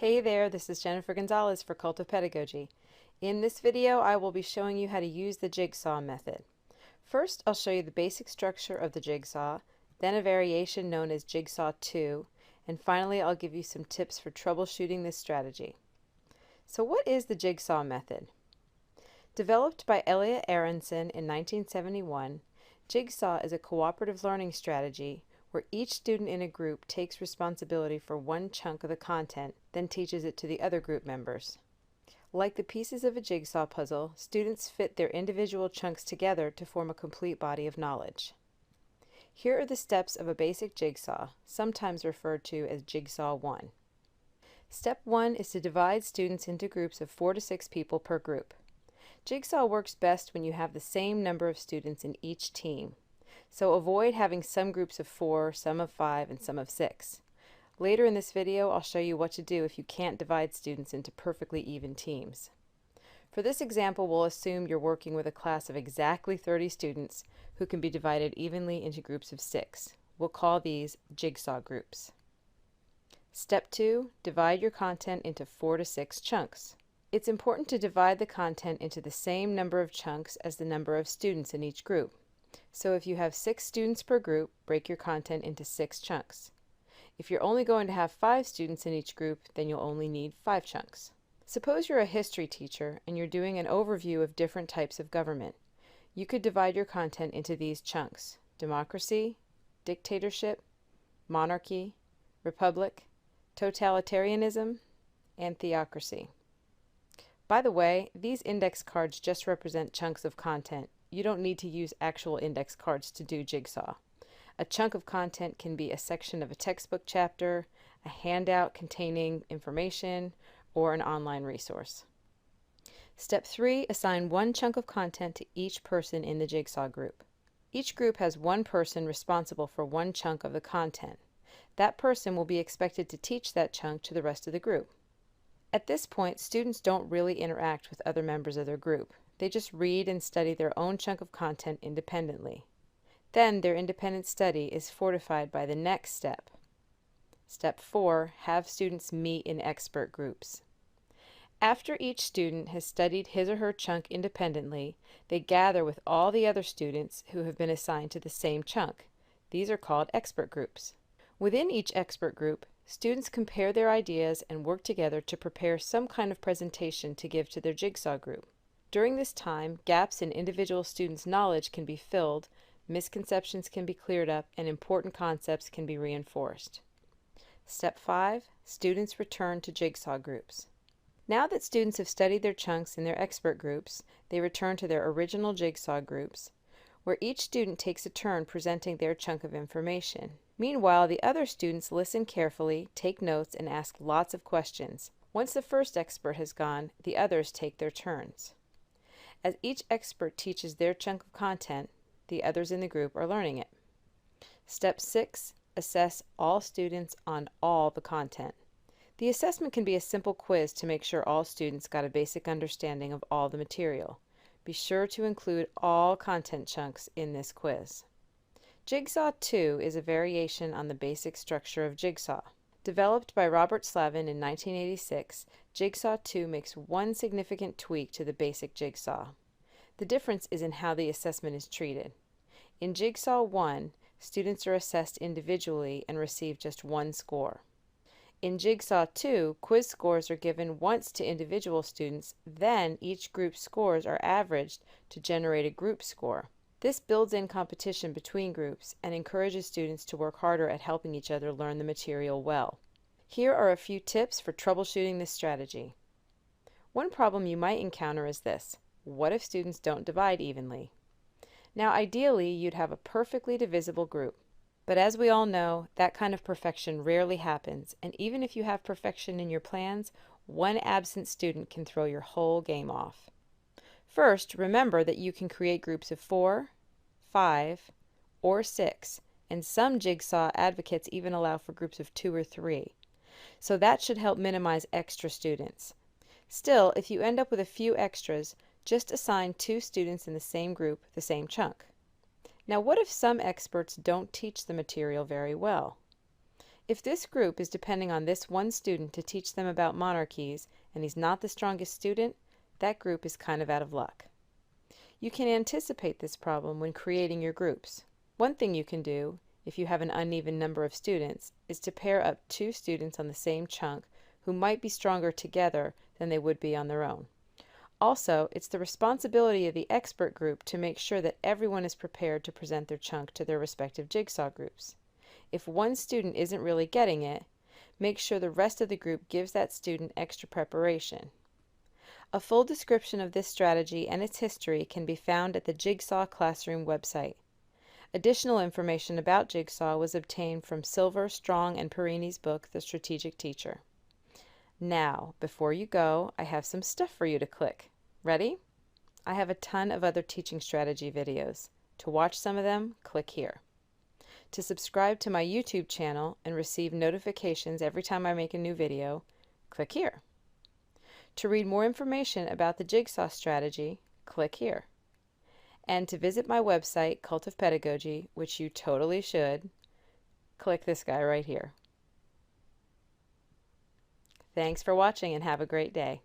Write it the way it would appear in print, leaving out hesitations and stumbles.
Hey there, this is Jennifer Gonzalez for Cult of Pedagogy. In this video, I will be showing you how to use the jigsaw method. First, I'll show you the basic structure of the jigsaw, then a variation known as Jigsaw 2, and finally I'll give you some tips for troubleshooting this strategy. So what is the jigsaw method? Developed by Elliot Aronson in 1971, Jigsaw is a cooperative learning strategy where each student in a group takes responsibility for one chunk of the content, then teaches it to the other group members. Like the pieces of a jigsaw puzzle, students fit their individual chunks together to form a complete body of knowledge. Here are the steps of a basic jigsaw, sometimes referred to as Jigsaw 1. Step 1 is to divide students into groups of 4 to 6 people per group. Jigsaw works best when you have the same number of students in each team. So avoid having some groups of 4, some of 5, and some of 6. Later in this video, I'll show you what to do if you can't divide students into perfectly even teams. For this example, we'll assume you're working with a class of exactly 30 students who can be divided evenly into groups of 6. We'll call these jigsaw groups. Step 2, divide your content into 4 to 6 chunks. It's important to divide the content into the same number of chunks as the number of students in each group. So if you have 6 students per group, break your content into 6 chunks. If you're only going to have 5 students in each group, then you'll only need 5 chunks. Suppose you're a history teacher and you're doing an overview of different types of government. You could divide your content into these chunks: democracy, dictatorship, monarchy, republic, totalitarianism, and theocracy. By the way, these index cards just represent chunks of content. You don't need to use actual index cards to do Jigsaw. A chunk of content can be a section of a textbook chapter, a handout containing information, or an online resource. Step 3, assign one chunk of content to each person in the Jigsaw group. Each group has one person responsible for one chunk of the content. That person will be expected to teach that chunk to the rest of the group. At this point, students don't really interact with other members of their group. They just read and study their own chunk of content independently. Then their independent study is fortified by the next step. Step 4, have students meet in expert groups. After each student has studied his or her chunk independently, they gather with all the other students who have been assigned to the same chunk. These are called expert groups. Within each expert group, students compare their ideas and work together to prepare some kind of presentation to give to their Jigsaw group. During this time, gaps in individual students' knowledge can be filled, misconceptions can be cleared up, and important concepts can be reinforced. Step 5, students return to Jigsaw groups. Now that students have studied their chunks in their expert groups, they return to their original Jigsaw groups, where each student takes a turn presenting their chunk of information. Meanwhile, the other students listen carefully, take notes, and ask lots of questions. Once the first expert has gone, the others take their turns. As each expert teaches their chunk of content, the others in the group are learning it. Step 6, assess all students on all the content. The assessment can be a simple quiz to make sure all students got a basic understanding of all the material. Be sure to include all content chunks in this quiz. Jigsaw 2 is a variation on the basic structure of Jigsaw. Developed by Robert Slavin in 1986, Jigsaw 2 makes one significant tweak to the basic Jigsaw. The difference is in how the assessment is treated. In Jigsaw 1, students are assessed individually and receive just one score. In Jigsaw 2, quiz scores are given once to individual students, then each group's scores are averaged to generate a group score. This builds in competition between groups and encourages students to work harder at helping each other learn the material well. Here are a few tips for troubleshooting this strategy. One problem you might encounter is this: what if students don't divide evenly? Now, ideally, you'd have a perfectly divisible group. But as we all know, that kind of perfection rarely happens, and even if you have perfection in your plans, one absent student can throw your whole game off. First, remember that you can create groups of 4, 5, or 6, and some Jigsaw advocates even allow for groups of 2 or 3. So that should help minimize extra students. Still, if you end up with a few extras, just assign 2 students in the same group the same chunk. Now, what if some experts don't teach the material very well? If this group is depending on this one student to teach them about monarchies and he's not the strongest student, that group is kind of out of luck. You can anticipate this problem when creating your groups. One thing you can do, if you have an uneven number of students, is to pair up two students on the same chunk who might be stronger together than they would be on their own. Also, it's the responsibility of the expert group to make sure that everyone is prepared to present their chunk to their respective jigsaw groups. If one student isn't really getting it, make sure the rest of the group gives that student extra preparation. A full description of this strategy and its history can be found at the Jigsaw Classroom website. Additional information about Jigsaw was obtained from Silver, Strong, and Perini's book, The Strategic Teacher. Now, before you go, I have some stuff for you to click. Ready? I have a ton of other teaching strategy videos. To watch some of them, click here. To subscribe to my YouTube channel and receive notifications every time I make a new video, click here. To read more information about the Jigsaw strategy, click here. And to visit my website, Cult of Pedagogy, which you totally should, click this guy right here. Thanks for watching and have a great day.